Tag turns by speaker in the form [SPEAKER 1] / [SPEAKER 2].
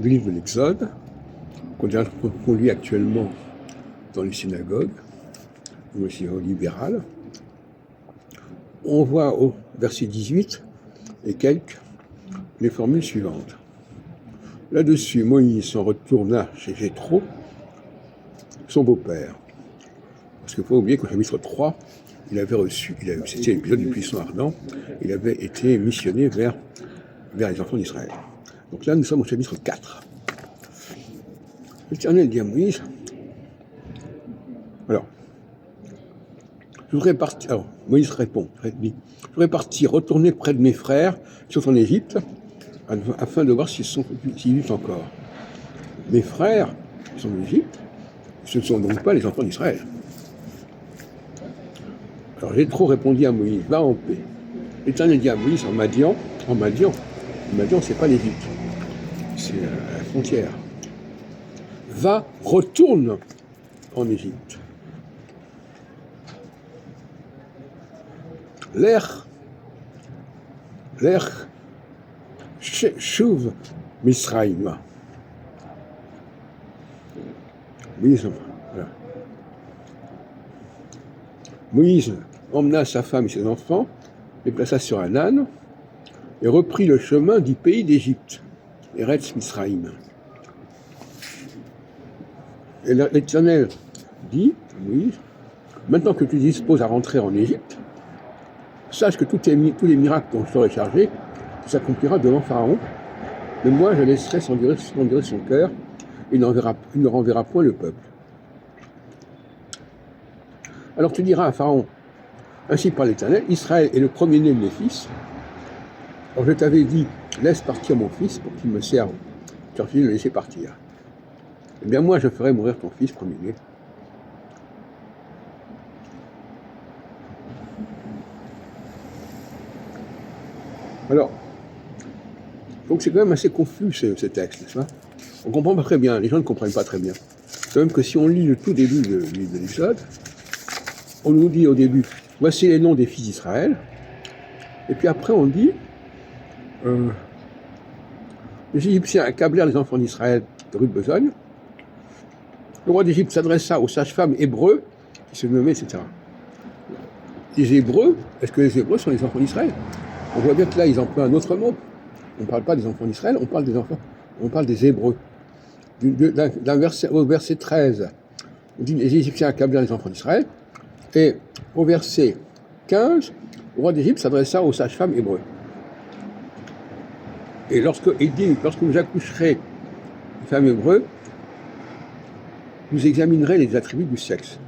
[SPEAKER 1] du livre de l'Exode, qu'on lit actuellement dans les synagogues, ou aussi au libéral. On voit au verset 18 et quelques les formules suivantes. Là-dessus, Moïse s'en retourna chez Jéthro, son beau-père. Parce qu'il ne faut pas oublier qu'au chapitre 3, c'était l'épisode du buisson ardent, il avait été missionné vers les enfants d'Israël. Donc là, nous sommes au chapitre 4. L'Éternel dit à Moïse, alors, je voudrais partir, alors Moïse répond, je voudrais partir, retourner près de mes frères qui sont en Égypte, afin de voir s'ils vivent encore. Mes frères qui sont en Égypte, ce ne sont donc pas les enfants d'Israël. Alors Jéthro répondit à Moïse, va en paix. L'Éternel dit à Moïse en Madian, c'est pas l'Égypte, c'est la frontière. Va, retourne en Égypte. L'air, Shuv Misraïm. Moïse emmena sa femme et ses enfants, les plaça sur un âne, et reprit le chemin du pays d'Égypte, Eretz Misraïm. Et l'Éternel dit à Moïse, maintenant que tu disposes à rentrer en Égypte, sache que tous les miracles dont je t'aurai chargé s'accomplira devant Pharaon, mais moi je laisserai s'endurer son cœur, et il ne renverra point le peuple. Alors tu diras à Pharaon, ainsi par l'Éternel, Israël est le premier-né de mes fils. Alors je t'avais dit, laisse partir mon fils pour qu'il me serve. Tu as refusé de le laisser partir. Eh bien moi je ferai mourir ton fils premier-né. Alors, donc c'est quand même assez confus ce texte, n'est-ce pas? On ne comprend pas très bien, les gens ne comprennent pas très bien. C'est même que si on lit le tout début de l'Exode, on nous dit au début, voici les noms des fils d'Israël, et puis après on dit, les Égyptiens accablèrent les enfants d'Israël de rude besogne, le roi d'Égypte s'adressa aux sages-femmes hébreux, qui se nommaient, etc. Les Hébreux, est-ce que les Hébreux sont les enfants d'Israël? On voit bien que là, ils emploient un autre mot. On ne parle pas des enfants d'Israël, on parle des Hébreux. Au verset 13, on dit les Égyptiens accablèrent les enfants d'Israël. Et au verset 15, le roi d'Égypte s'adressa aux sages-femmes hébreux. Et il dit, lorsque vous accoucherez une femme hébreu, vous examinerez les attributs du sexe.